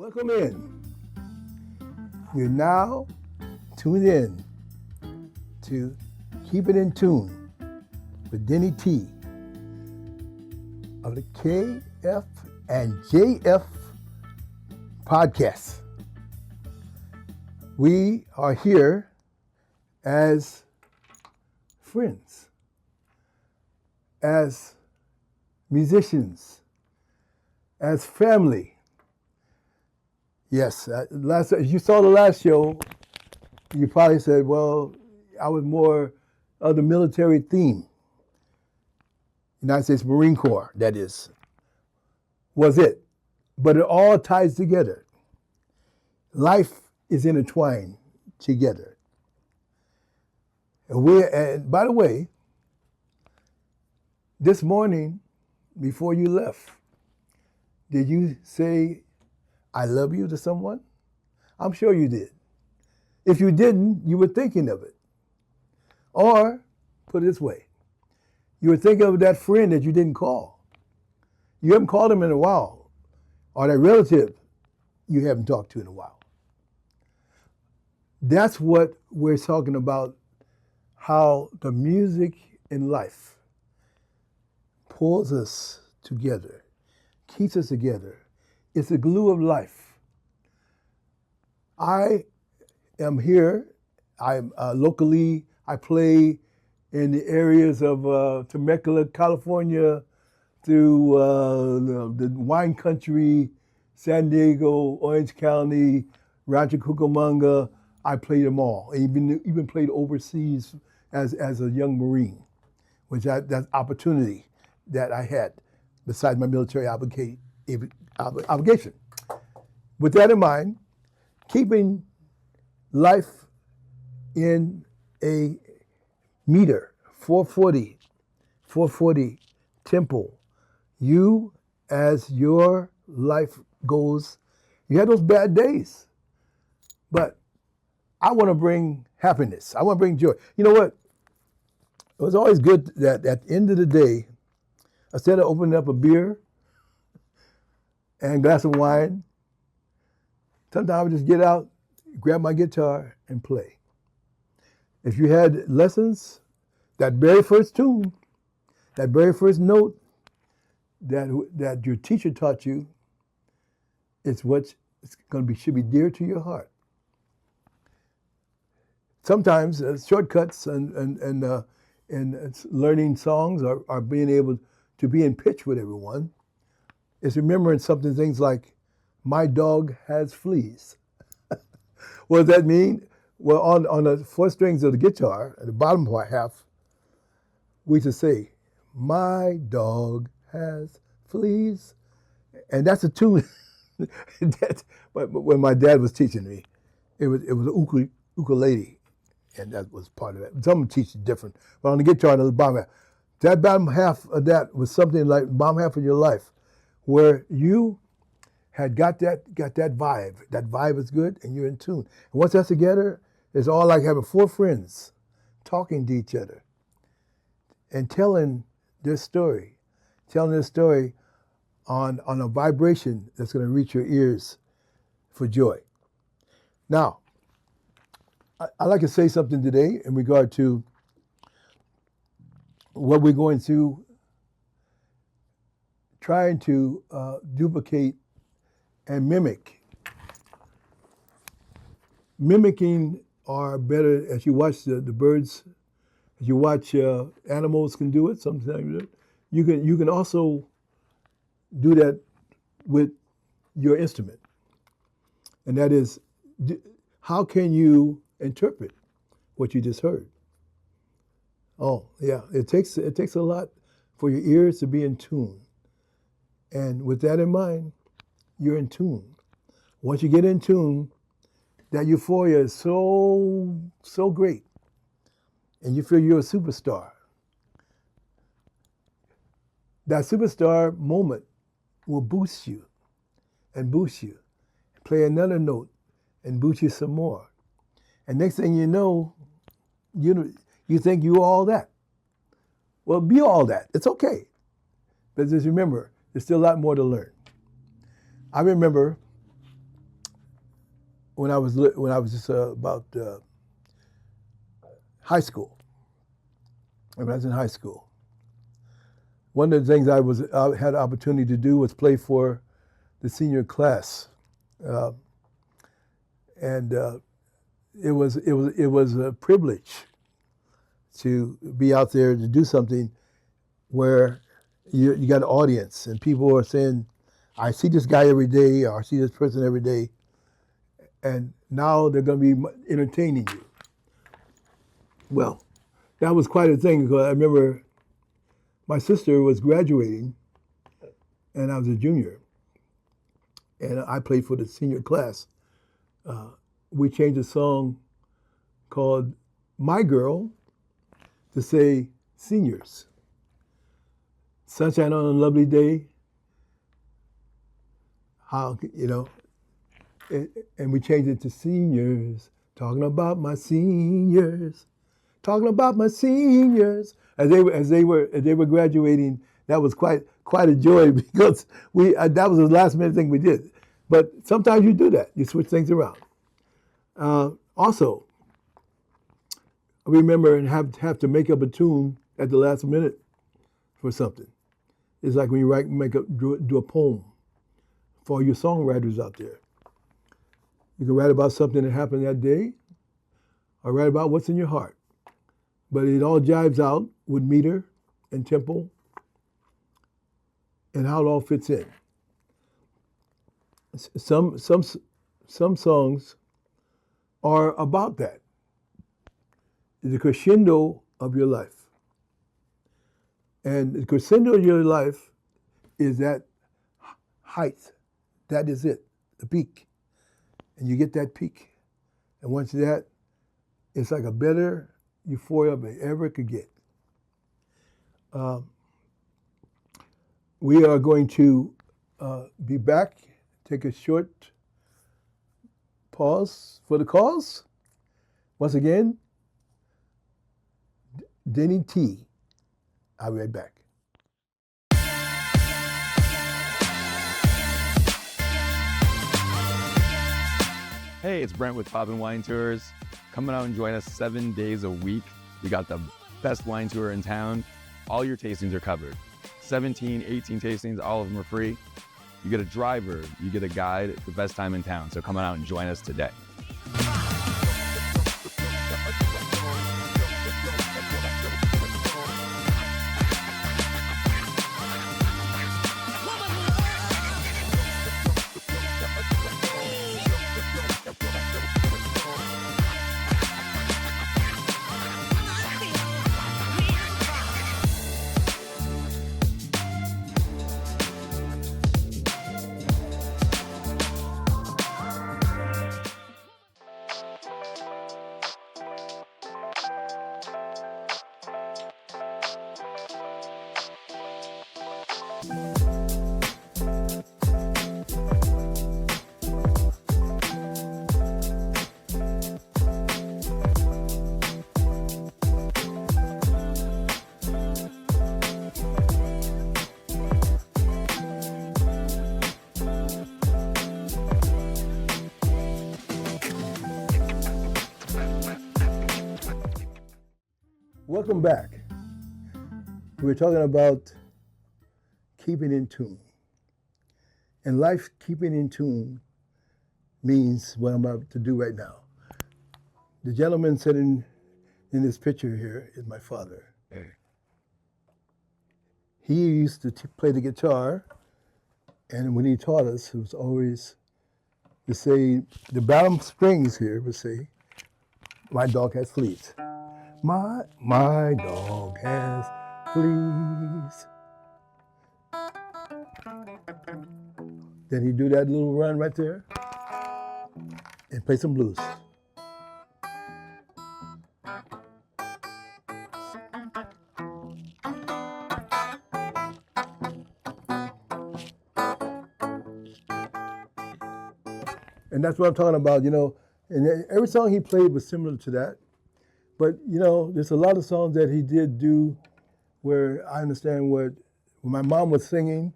Welcome in. You're now tuned in to Keep It in Tune with Denny T of the KF&JF podcast. We are here as friends, as musicians, as family. Yes, as you saw the last show, you probably said, well, I was more of the military theme. United States Marine Corps, that is, was it. But it all ties together. Life is intertwined together. And by the way, this morning, before you left, did you say, I love you to someone? I'm sure you did. If you didn't, you were thinking of it. Or, put it this way, you were thinking of that friend that you didn't call. You haven't called him in a while. Or that relative you haven't talked to in a while. That's what we're talking about, how the music in life pulls us together, keeps us together. It's the glue of life. I am here. I'm locally, I play in the areas of Temecula, California, through the wine country, San Diego, Orange County, Rancho Cucamonga. I played them all. I even played overseas as a young Marine, which that's opportunity that I had besides my military obligation. With that in mind, keeping life in a meter, 440 tempo, you, as your life goes, you had those bad days, but I want to bring happiness. I want to bring joy. You know what? It was always good that at the end of the day, instead of opening up a beer and a glass of wine, sometimes I would just get out, grab my guitar, and play. If you had lessons, that very first tune, that very first note that your teacher taught you, is what should be dear to your heart. Sometimes shortcuts and learning songs are being able to be in pitch with everyone. Is remembering things like, my dog has fleas. What does that mean? Well, on the four strings of the guitar, the bottom half, we used to say, my dog has fleas. And that's a tune. But when my dad was teaching me, it was an ukulele, and that was part of it. Some teach it different. But on the guitar, the bottom half, that bottom half of that was something like the bottom half of your life, where you had got that vibe. That vibe is good, and you're in tune. And once that's together, it's all like having four friends talking to each other and telling their story on a vibration that's going to reach your ears for joy. Now, I'd like to say something today in regard to what we're going to trying to duplicate and mimic. Mimicking are better as you watch the birds, as you watch animals can do it. Sometimes you can also do that with your instrument, and that is, how can you interpret what you just heard? Oh yeah, it takes a lot for your ears to be in tune, and with that in mind, you're in tune. Once you get in tune, that euphoria is so great, and you feel you're a superstar. That superstar moment will boost you, play another note, and boost you some more. And next thing you know, you think you're all that. Well, be all that. It's okay. But just remember, there's still a lot more to learn. I remember when I was just about high school. When I was in high school, one of the things I had the opportunity to do was play for the senior class, and it was a privilege to be out there to do something where you got an audience and people are saying, I see this guy every day, or I see this person every day, and now they're going to be entertaining you. Well, that was quite a thing, because I remember my sister was graduating and I was a junior, and I played for the senior class. We changed a song called My Girl to say seniors. Sunshine on a lovely day, how, you know, and we changed it to seniors, talking about my seniors, talking about my seniors. As they were graduating, that was quite a joy, because that was the last minute thing we did. But sometimes you do that, you switch things around. Also, I remember and have to make up a tune at the last minute for something. It's like when you do a poem for your songwriters out there. You can write about something that happened that day, or write about what's in your heart. But it all jives out with meter and tempo and how it all fits in. Some songs are about that. The crescendo of your life. And the crescendo of your life is that height. That is it, the peak. And you get that peak. And once that, it's like a better euphoria than ever could get. We are going to be back, take a short pause for the cause. Once again, Denny T. I'll be right back. Hey, it's Brent with Poppin' Wine Tours. Come out and join us 7 days a week. We got the best wine tour in town. All your tastings are covered. 17, 18 tastings, all of them are free. You get a driver, you get a guide. It's the best time in town, so come on out and join us today. Welcome back. We're talking about keeping in tune. In life, keeping in tune means what I'm about to do right now. The gentleman sitting in this picture here is my father. He used to play the guitar, and when he taught us, it was always to say, the bottom strings here would say, my dog has fleas. My dog has fleas. Then he'd do that little run right there and play some blues. And that's what I'm talking about, you know. And every song he played was similar to that. But, you know, there's a lot of songs that he did do where I understand when my mom was singing,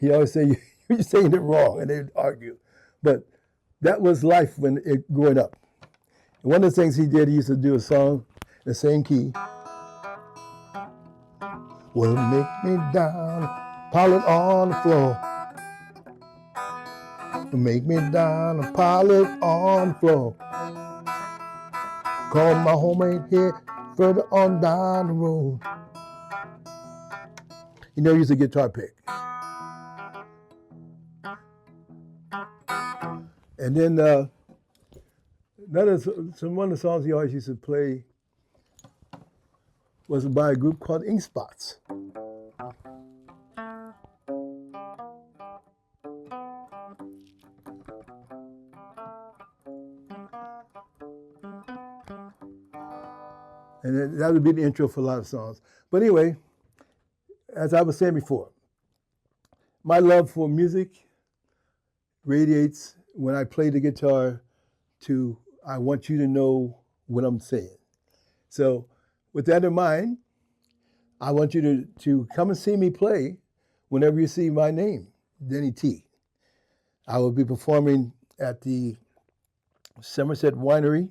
he always say, you're singing it wrong, and they'd argue. But that was life growing up. And one of the things he did, he used to do a song in the same key. Will make me down, pile it on the floor. Will make me down and pile it on the floor. Call my homemade here further on down the road. He never used a guitar pick. And then one of the songs he always used to play was by a group called Ink Spots. And that would be the intro for a lot of songs. But anyway, as I was saying before, my love for music radiates when I play the guitar to I want you to know what I'm saying. So with that in mind, I want you to come and see me play whenever you see my name, Denny T. I will be performing at the Somerset Winery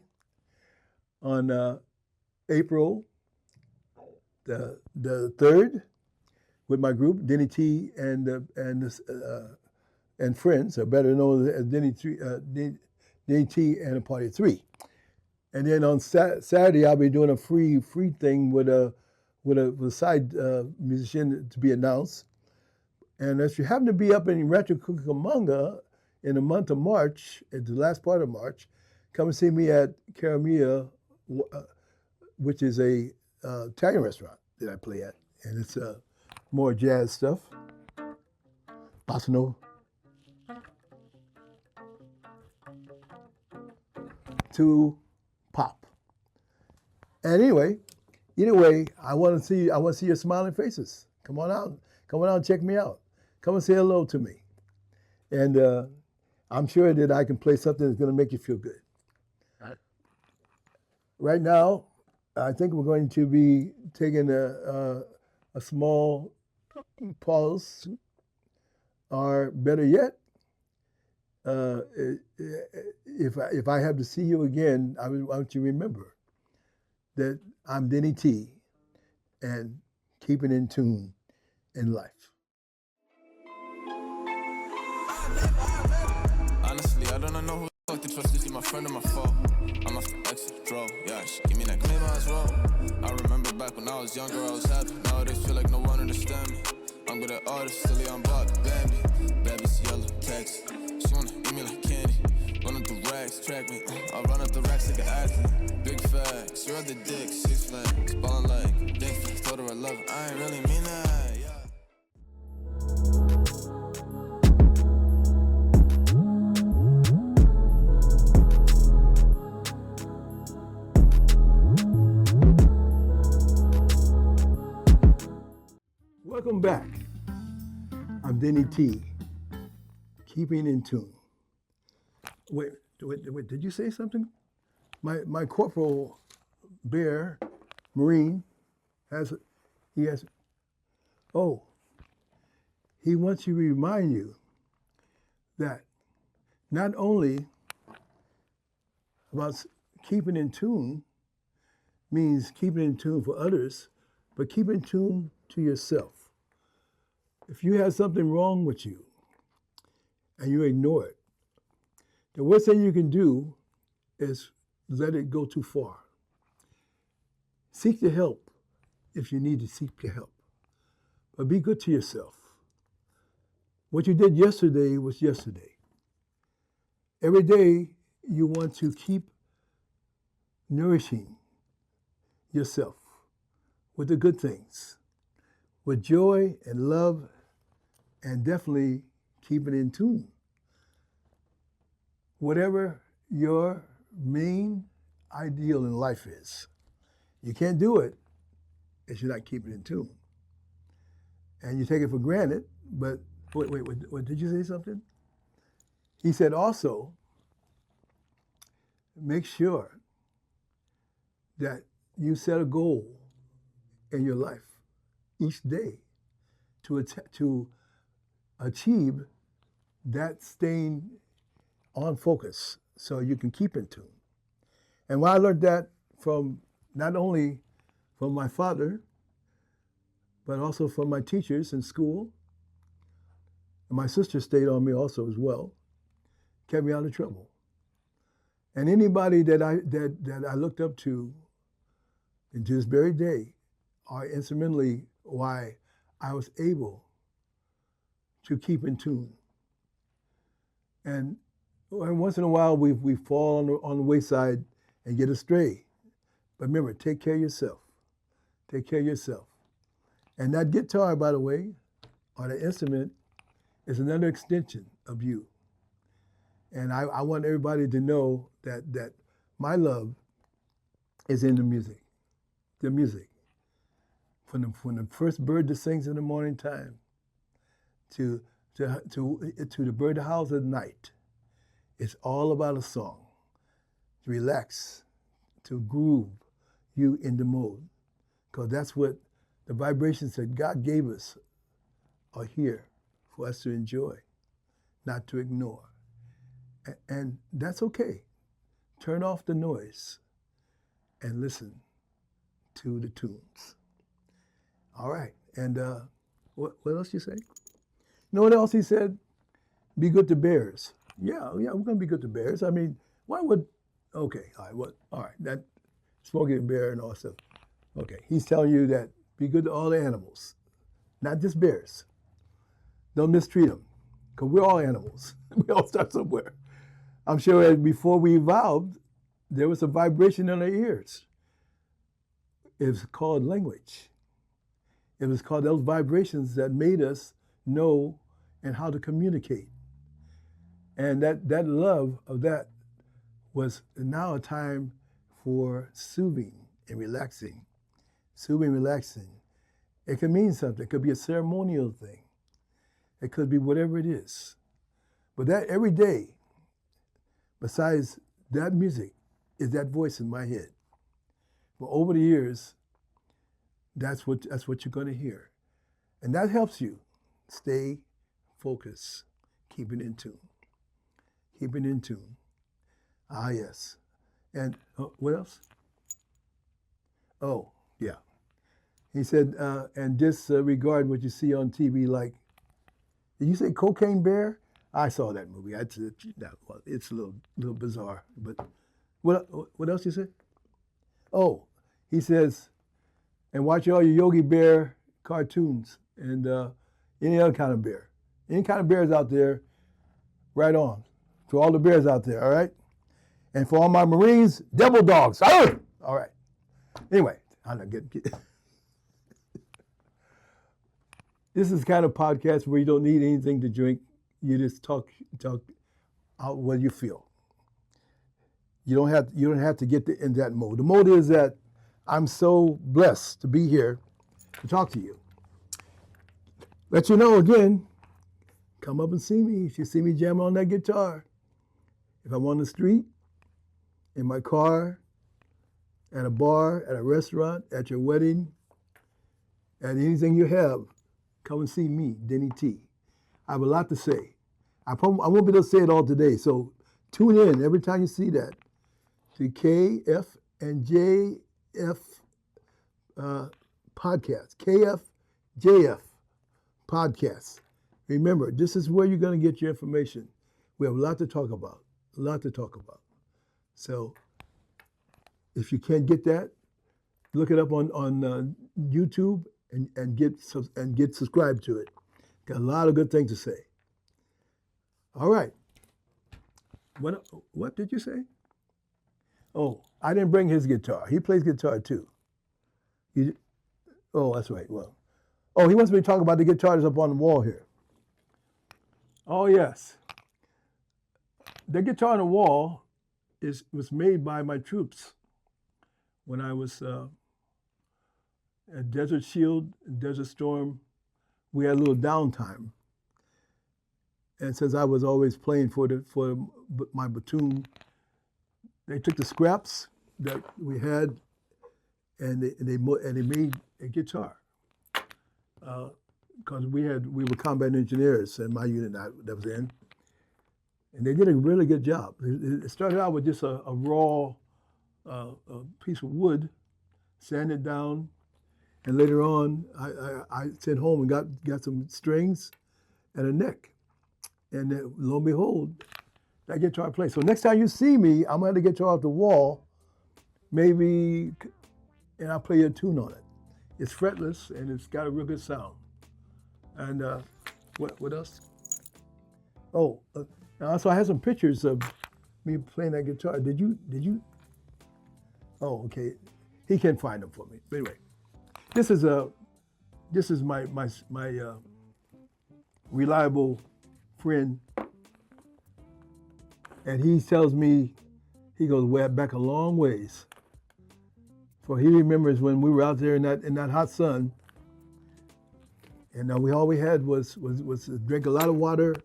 on April the 3rd with my group, Denny T and friends, or better known as Denny T and a Party of Three. And then on Saturday, I'll be doing a free thing with a side musician to be announced. And if you happen to be up in Rancho Cucamonga in the month of March, at the last part of March, come and see me at Caramia, which is a Italian restaurant that I play at. And it's more jazz stuff, bossa nova. To pop. And anyway, either way, I want to see your smiling faces. Come on out and check me out. Come and say hello to me. And I'm sure that I can play something that's going to make you feel good. Right now, I think we're going to be taking a small pause, or better yet, if I have to see you again, I want you to remember that I'm Denny T and keeping in tune in life. Honestly, I don't know who the fuck to trust. Is he my friend or my foe? I'm off the exit, draw. Yeah, she give me that claim as well. I remember back when I was younger, I was happy. Nowadays feel like no one understand me. I'm good at artists, silly on block, Bambi. Baby's yellow, text. She wanna eat me like candy. Run up the racks, track me. I'll run up the racks like an athlete. Big facts, you're the dick, 6 flags. Ballin' like dick flags, told her I love her. I ain't really mean that, yeah. Welcome back. I'm Denny T, keeping in tune. Wait, did you say something? My Corporal Bear, Marine, he wants to remind you that not only about keeping in tune means keeping in tune for others, but keep in tune to yourself. If you have something wrong with you and you ignore it, the worst thing you can do is let it go too far. Seek the help if you need to seek the help, but be good to yourself. What you did yesterday was yesterday. Every day you want to keep nourishing yourself with the good things, with joy and love, and definitely keep it in tune. Whatever your main ideal in life is, you can't do it if you're not keeping it in tune. And you take it for granted, but wait, did you say something? He said also, make sure that you set a goal in your life each day to achieve that staying on focus so you can keep in tune. And when I learned that from not only from my father, but also from my teachers in school, and my sister stayed on me also as well, kept me out of trouble. And anybody that I looked up to this very day are instrumentally why I was able to keep in tune. And once in a while we fall on the wayside and get astray. But remember, take care of yourself. Take care of yourself. And that guitar, by the way, or the instrument, is another extension of you. And I want everybody to know that my love is in the music. The music. From the first bird that sings in the morning time to the bird that howls at night. It's all about a song. To relax, to groove you in the mode. Because that's what the vibrations that God gave us are here for us to enjoy, not to ignore. And that's okay. Turn off the noise and listen to the tunes. All right. And what else you say? You know what else he said? Be good to bears. Yeah, we're going to be good to bears. I mean, why would, okay, all right, that Smokey the Bear and all that stuff. Okay, he's telling you that be good to all the animals, not just bears. Don't mistreat them, because we're all animals. We all start somewhere. I'm sure that before we evolved, there was a vibration in our ears. It was called language. It was called those vibrations that made us know and how to communicate. And that love of that was now a time for soothing and relaxing. Soothing, relaxing. It could mean something. It could be a ceremonial thing. It could be whatever it is. But that every day, besides that music, is that voice in my head. But over the years, that's what you're going to hear. And that helps you stay focused, keeping in tune. Keeping in tune. Ah, yes. And what else? Oh, yeah. He said, and disregard what you see on TV like, did you say Cocaine Bear? I saw that movie. It's a little bizarre. But what else you say? Oh, he says, and watch all your Yogi Bear cartoons and any other kind of bear. Any kind of bears out there, right on. To all the bears out there, all right? And for all my Marines, devil dogs. All right. Anyway, I'm not getting. This is the kind of podcast where you don't need anything to drink. You just talk out what you feel. You don't have to get in that mode. The mode is that I'm so blessed to be here to talk to you. Let you know again, come up and see me. If you see me jamming on that guitar, if I'm on the street, in my car, at a bar, at a restaurant, at your wedding, at anything you have, come and see me, Denny T. I have a lot to say. I won't be able to say it all today, so tune in every time you see that to KF&JF podcast, KF&JF podcast. Remember, this is where you're going to get your information. We have a lot to talk about, So if you can't get that, look it up on YouTube and get subscribed to it. Got a lot of good things to say. All right. What did you say? Oh, I didn't bring his guitar. He plays guitar too. Oh, that's right. Well, he wants me to talk about the guitar that's up on the wall here. Oh, yes. The guitar on the wall was made by my troops when I was at Desert Shield and Desert Storm. We had a little downtime. And since I was always playing for my platoon, they took the scraps that we had and they made a guitar. Because we were combat engineers in my unit that was in. And they did a really good job. It started out with just a raw a piece of wood, sanded down, and later on, I sent home and got some strings and a neck. And then, lo and behold, that guitar plays. So next time you see me, I'm gonna have the guitar off the wall, maybe, and I'll play a tune on it. It's fretless and it's got a real good sound. And what else? Oh, also I have some pictures of me playing that guitar. Did you? Oh, okay. He can find them for me. But anyway, this is my reliable friend, and he tells me he goes way back a long ways. For he remembers when we were out there in that hot sun, and all we had was to drink a lot of water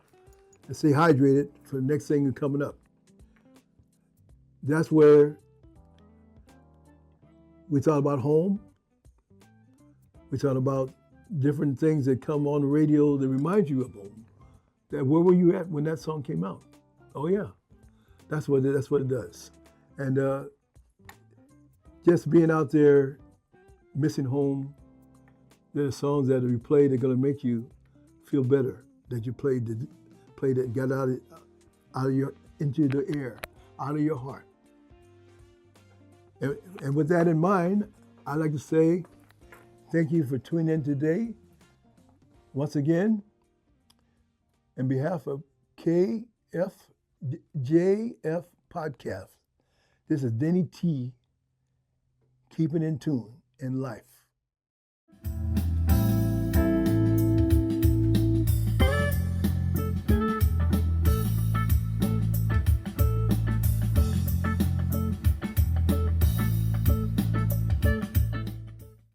and stay hydrated for the next thing coming up. That's where we thought about home. We thought about different things that come on the radio that remind you of home. That where were you at when that song came out? Oh yeah, that's what it does. And just being out there, missing home. There are songs that we play that are gonna make you feel better. That you played it, got out of your into the air, out of your heart. And with that in mind, I'd like to say thank you for tuning in today. Once again, on behalf of KF&JF Podcast, this is Denny T, keeping in tune in life.